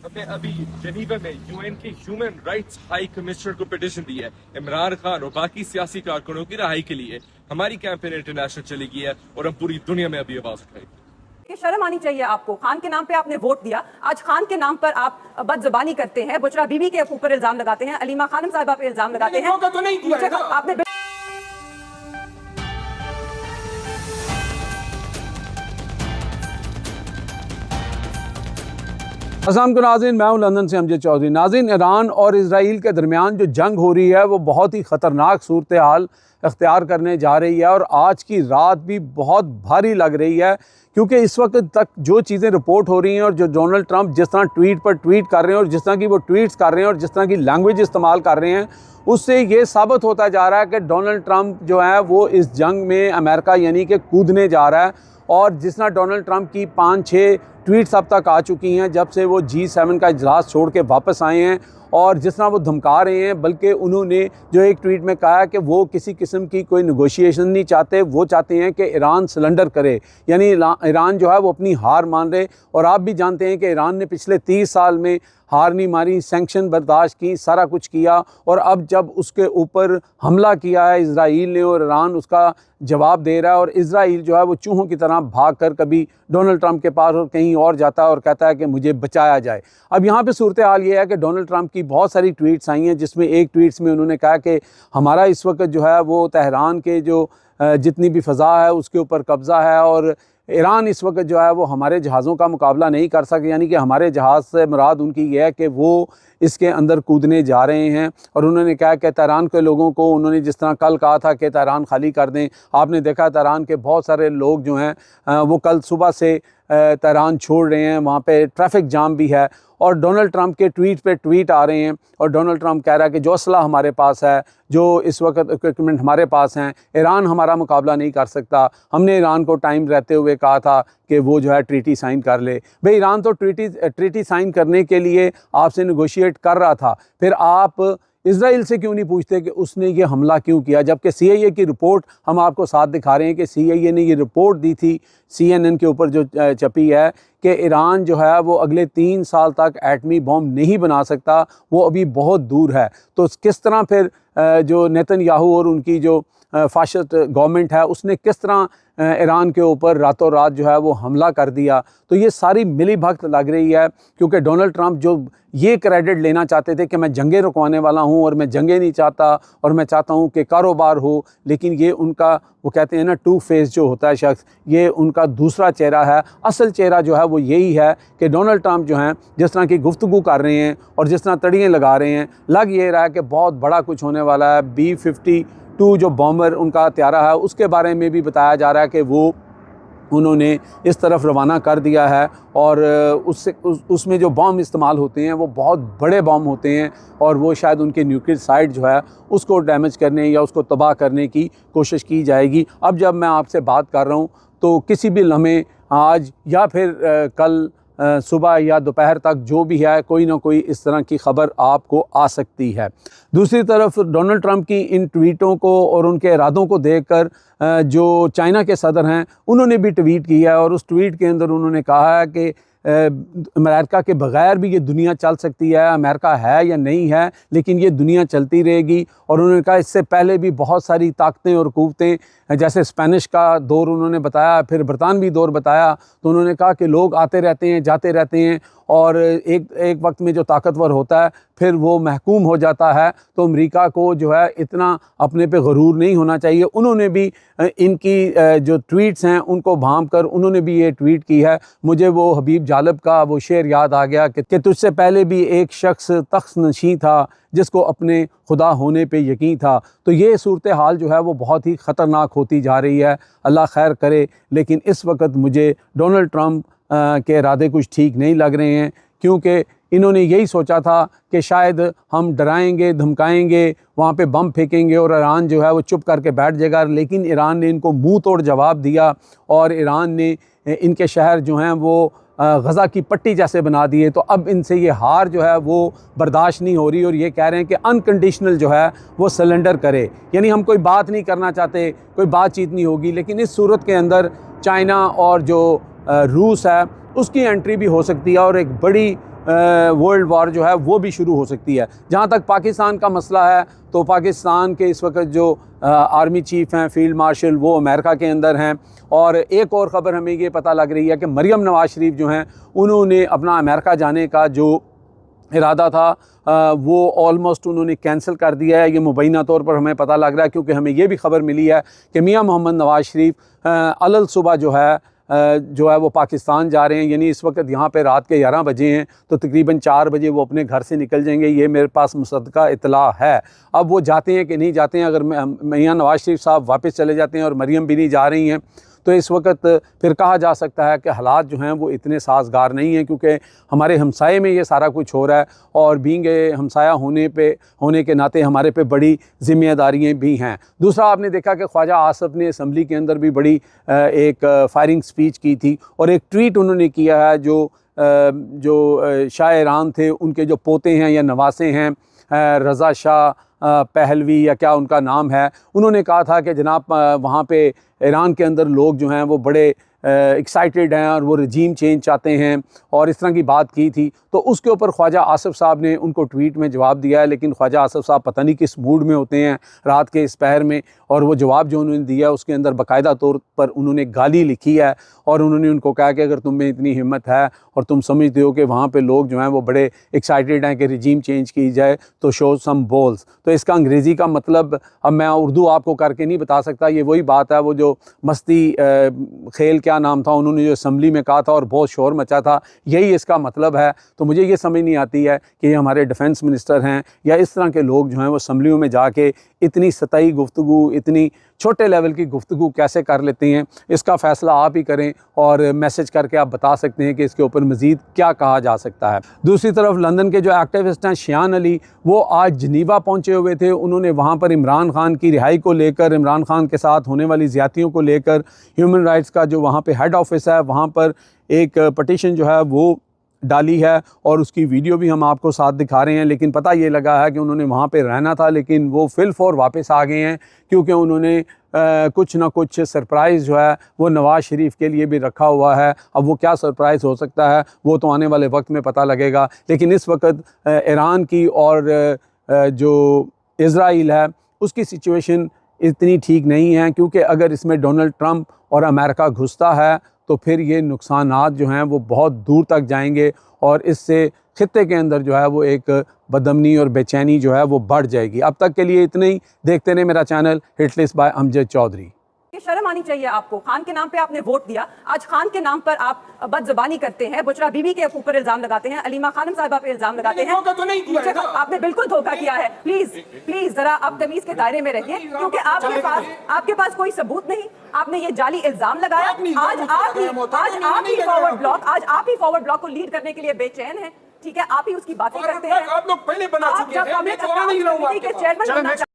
हमने अभी जेनीवा में यूएन के ह्यूमन राइट्स हाई कमिश्नर को पिटीशन दी है इमरान खान और बाकी सियासी कारकुनों की रहाई के लिए। हमारी कैंपेन इंटरनेशनल चली गई है और हम पूरी दुनिया में अभी आवाज उठाएंगे। कि शर्म आनी चाहिए आपको। खान के नाम पे आपने वोट दिया, आज खान के नाम पर आप बदजुबानी करते हैं, बुशरा बीबी के ऊपर इल्जाम लगाते हैं, अलीमा खानम साहिबा पे इल्जाम लगाते हैं। तो नहीं किया है ना। आपने अस्सलाम वालेकुम नाज़रीन, मैं हूं लंदन से अमजद चौधरी। नाज़रीन, ईरान और इजराइल के दरमियान जो जंग हो रही है वो बहुत ही ख़तरनाक सूरत हाल अख्तियार करने जा रही है और आज की रात भी बहुत भारी लग रही है, क्योंकि इस वक्त तक जो चीज़ें रिपोर्ट हो रही हैं और जो डोनाल्ड ट्रंप जिस तरह ट्वीट पर ट्वीट कर रहे हैं और जिस तरह की वो ट्वीट्स कर रहे हैं और जिस तरह की लैंग्वेज इस्तेमाल कर रहे हैं, उससे ये साबित होता जा रहा है कि डोनाल्ड ट्रंप जो है वो इस जंग में अमेरिका यानी कि कूदने जा रहा है। और जिस तरह डोनाल्ड ट्रंप की 5-6 ट्वीट्स अब तक आ चुकी हैं जब से वो G7 का इजलास छोड़ के वापस आए हैं, और जिस तरह वो धमका रहे हैं, बल्कि उन्होंने जो एक ट्वीट में कहा कि वो किसी किस्म की कोई नेगोशिएशन नहीं चाहते, वो चाहते हैं कि ईरान सरेंडर करे, यानी ईरान जो है वो अपनी हार मान रहे। और आप भी जानते हैं कि ईरान ने पिछले 30 साल में हार नहीं मारी, सैंक्शन बर्दाश्त की, सारा कुछ किया, और अब जब उसके ऊपर हमला किया है इजराइल ने और ईरान उसका जवाब दे रहा है, और इजराइल जो है वो चूहों की तरह भाग कर कभी डोनाल्ड ट्रंप के पास और कहीं और जाता है और कहता है कि मुझे बचाया जाए। अब यहाँ पे सूरत हाल ये है कि डोनाल्ड ट्रंप की बहुत सारी ट्वीट्स आई हैं, जिसमें एक ट्वीट्स में उन्होंने कहा कि हमारा इस वक्त जो है वो तेहरान के जो जितनी भी फ़ज़ा है उसके ऊपर कब्ज़ा है, और ईरान इस वक्त जो है वो हमारे जहाज़ों का मुकाबला नहीं कर सके, यानी कि हमारे जहाज़ से मुराद उनकी ये है कि वो इसके अंदर कूदने जा रहे हैं। और उन्होंने कहा कि तेहरान के लोगों को, उन्होंने जिस तरह कल कहा था कि तेहरान खाली कर दें, आपने देखा तेहरान के बहुत सारे लोग जो हैं वो कल सुबह से तेहरान छोड़ रहे हैं, वहाँ पे ट्रैफिक जाम भी है। और डोनाल्ड ट्रंप के ट्वीट पे ट्वीट आ रहे हैं और डोनाल्ड ट्रंप कह रहा है कि जो असला हमारे पास है, जो इस वक्त इक्विपमेंट हमारे पास हैं, ईरान हमारा मुकाबला नहीं कर सकता। हमने ईरान को टाइम रहते हुए कहा था कि वो जो है ट्रीटी साइन कर ले। भाई, ईरान तो ट्रीटी साइन करने के लिए आपसे नेगोशिएट कर रहा था, फिर आप इजराइल से क्यों नहीं पूछते कि उसने ये हमला क्यों किया, जबकि CIA की रिपोर्ट हम आपको साथ दिखा रहे हैं कि CIA ने ये रिपोर्ट दी थी CNN के ऊपर जो छपी है कि ईरान जो है वो अगले 3 साल तक एटमी बॉम्ब नहीं बना सकता, वो अभी बहुत दूर है। तो किस तरह फिर जो नेतन्याहू और उनकी जो फाशिस्ट गवर्नमेंट है उसने किस तरह ईरान के ऊपर रातों रात जो है वो हमला कर दिया। तो ये सारी मिली भगत लग रही है, क्योंकि डोनाल्ड ट्रंप जो ये क्रेडिट लेना चाहते थे कि मैं जंगें रुकवाने वाला हूँ और मैं जंगें नहीं चाहता और मैं चाहता हूँ कि कारोबार हो, लेकिन ये उनका, वो कहते हैं ना, 2 फेस जो होता है शख्स, ये उनका दूसरा चेहरा है। असल चेहरा जो है वो यही है कि डोनाल्ड ट्रंप जो हैं जिस तरह की गुफ्तगू कर रहे हैं और जिस तरह तड़ियाँ लगा रहे हैं, लग ये रहा है कि बहुत बड़ा कुछ होने वाला है। B-52 जो बॉम्बर उनका त्यारा है उसके बारे में भी बताया जा रहा है कि वो उन्होंने इस तरफ रवाना कर दिया है, और उसमें जो बॉम्ब इस्तेमाल होते हैं वो बहुत बड़े बॉम्ब होते हैं, और वो शायद उनके न्यूक्लियर साइट जो है उसको डैमेज करने या उसको तबाह करने की कोशिश की जाएगी। अब जब मैं आपसे बात कर रहा हूँ तो किसी भी लम्हे, आज या फिर कल सुबह या दोपहर तक जो भी है, कोई ना कोई इस तरह की ख़बर आपको आ सकती है। दूसरी तरफ डोनाल्ड ट्रंप की इन ट्वीटों को और उनके इरादों को देखकर जो चाइना के सदर हैं उन्होंने भी ट्वीट किया है, और उस ट्वीट के अंदर उन्होंने कहा है कि अमेरिका के बग़ैर भी ये दुनिया चल सकती है, अमेरिका है या नहीं है लेकिन ये दुनिया चलती रहेगी। और उन्होंने कहा इससे पहले भी बहुत सारी ताकतें और क़ुव्वतें, जैसे स्पेनिश का दौर उन्होंने बताया, फिर बरतानवी दौर बताया, तो उन्होंने कहा कि लोग आते रहते हैं, जाते रहते हैं, और एक वक्त में जो ताकतवर होता है फिर वो महकूम हो जाता है। तो अमेरिका को जो है इतना अपने पे गरूर नहीं होना चाहिए। उन्होंने भी इनकी जो ट्वीट्स हैं उनको भांप कर उन्होंने भी ये ट्वीट की है। मुझे वो हबीब जालिब का वो शेर याद आ गया कि तुझसे पहले भी एक शख्स तख्त नशीं था जिसको अपने खुदा होने पे यकीन था। तो ये सूरत हाल जो है वो बहुत ही ख़तरनाक होती जा रही है, अल्लाह खैर करे। लेकिन इस वक्त मुझे डोनाल्ड ट्रंप के इरादे कुछ ठीक नहीं लग रहे हैं, क्योंकि इन्होंने यही सोचा था कि शायद हम डराएंगे, धमकाएंगे, वहाँ पे बम फेंकेंगे और ईरान जो है वो चुप करके बैठ जाएगा। लेकिन ईरान ने इनको मुंह तोड़ जवाब दिया, और ईरान ने इनके शहर जो हैं वो गज़ा की पट्टी जैसे बना दिए। तो अब इनसे ये हार जो है वो बर्दाश्त नहीं हो रही, और ये कह रहे हैं कि अनकंडीशनल जो है वो सरेंडर करे, यानी हम कोई बात नहीं करना चाहते, कोई बातचीत नहीं होगी। लेकिन इस सूरत के अंदर चाइना और जो रूस है उसकी एंट्री भी हो सकती है, और एक बड़ी वर्ल्ड वॉर जो है वो भी शुरू हो सकती है। जहाँ तक पाकिस्तान का मसला है तो पाकिस्तान के इस वक्त जो आर्मी चीफ़ हैं, फील्ड मार्शल, वो अमेरिका के अंदर हैं। और एक और ख़बर हमें ये पता लग रही है कि मरियम नवाज़ शरीफ जो हैं उन्होंने अपना अमेरिका जाने का जो इरादा था वो ऑलमोस्ट उन्होंने कैंसिल कर दिया है। ये मुबैना तौर पर हमें पता लग रहा है, क्योंकि हमें ये भी ख़बर मिली है कि मियां मोहम्मद नवाज़ शरीफ अलल सुबह जो है वो पाकिस्तान जा रहे हैं। यानी इस वक्त यहाँ पे रात के 11 बजे हैं, तो तकरीबन 4 बजे वो अपने घर से निकल जाएंगे। ये मेरे पास मुसद्दका इतला है। अब वो जाते हैं कि नहीं जाते हैं, अगर मियां नवाज़ शरीफ साहब वापस चले जाते हैं और मरियम भी नहीं जा रही हैं, तो इस वक्त फिर कहा जा सकता है कि हालात जो हैं वो इतने साजगार नहीं हैं, क्योंकि हमारे हमसाये में ये सारा कुछ हो रहा है और बीइंग हमसाया होने के नाते हमारे पे बड़ी ज़िम्मेदारियाँ भी हैं। दूसरा, आपने देखा कि ख्वाजा आसिफ ने असम्बली के अंदर भी बड़ी एक फायरिंग स्पीच की थी और एक ट्वीट उन्होंने किया है। जो शाह ईरान थे, उनके जो पोते हैं या नवासे हैं, रज़ा शाह पहलवी या क्या उनका नाम है, उन्होंने कहा था कि जनाब वहाँ पे ईरान के अंदर लोग जो हैं वो बड़े एक्साइटेड हैं और वो रजीम चेंज चाहते हैं और इस तरह की बात की थी। तो उसके ऊपर ख्वाजा आसिफ साहब ने उनको ट्वीट में जवाब दिया है, लेकिन ख्वाजा आसिफ साहब पता नहीं किस मूड में होते हैं रात के इस पहर में, और वो जवाब जो उन्होंने दिया है उसके अंदर बाकायदा तौर पर उन्होंने गाली लिखी है और उन्होंने उनको कहा कि अगर तुम में इतनी हिम्मत है और तुम समझते हो कि वहाँ पे लोग जो हैं वो बड़े एक्साइटेड हैं कि रजीम चेंज की जाए, तो शो सम बॉल्स। तो इसका अंग्रेज़ी का मतलब अब मैं उर्दू आपको करके नहीं बता सकता। ये वही बात है, वो जो मस्ती खेल क्या नाम था, उन्होंने जो असम्बली में कहा था और बहुत शोर मचा था, यही इसका मतलब है। तो मुझे ये समझ नहीं आती है कि ये हमारे डिफेंस मिनिस्टर हैं या इस तरह के लोग जो हैं वो असम्बलियों में जाके इतनी सतही गुफ्तगू, इतनी छोटे लेवल की गुफ्तगू कैसे कर लेते हैं। इसका फ़ैसला आप ही करें और मैसेज करके आप बता सकते हैं कि इसके ऊपर मज़ीद क्या कहा जा सकता है। दूसरी तरफ लंदन के जो एक्टिविस्ट हैं शियान अली, वो आज जनीवा पहुँचे हुए थे। उन्होंने वहाँ पर इमरान खान की रिहाई को लेकर, इमरान खान के साथ होने वाली ज़्यादतियों को लेकर, ह्यूमन राइट्स का जो वहाँ पर हेड ऑफिस है वहाँ पर एक पटिशन जो है वो डाली है और उसकी वीडियो भी हम आपको साथ दिखा रहे हैं। लेकिन पता ये लगा है कि उन्होंने वहाँ पे रहना था, लेकिन वो फिल फॉर वापस आ गए हैं, क्योंकि उन्होंने कुछ ना कुछ सरप्राइज़ जो है वो नवाज़ शरीफ के लिए भी रखा हुआ है। अब वो क्या सरप्राइज़ हो सकता है वो तो आने वाले वक्त में पता लगेगा। लेकिन इस वक्त ईरान की और जो इज़राइल है उसकी सिचुएशन इतनी ठीक नहीं है, क्योंकि अगर इसमें डोनाल्ड ट्रंप और अमेरिका घुसता है तो फिर ये नुकसानात जो हैं वो बहुत दूर तक जाएंगे और इससे खित्ते के अंदर जो है वो एक बदअमनी और बेचैनी जो है वो बढ़ जाएगी। अब तक के लिए इतना ही। देखते रहें मेरा channel hitlist by Amjad Chaudhary. ये शर्म आनी चाहिए आपको। खान के नाम पे आपने वोट दिया, आज खान के नाम पर आप बदजुबानी करते हैं, बुशरा बीबी के ऊपर इल्जाम लगाते हैं, अलीमा खानम साहिबा पे इल्जाम लगाते हैं। धोखा तो नहीं किया है ना? आपने बिल्कुल धोखा किया है। प्लीज जरा आप तमीज के दायरे में रहिए, क्योंकि आपके पास कोई सबूत नहीं। आपने ये जाली इल्जाम लगाया। आज आप ही फॉरवर्ड ब्लॉक को लीड करने के लिए बेचैन है। ठीक है, आप ही उसकी बातें करते हैं। आप लोग पहले बना चुके हैं। आप जब पब्लिक अकाउंट्स कमेटी के चेयरमैन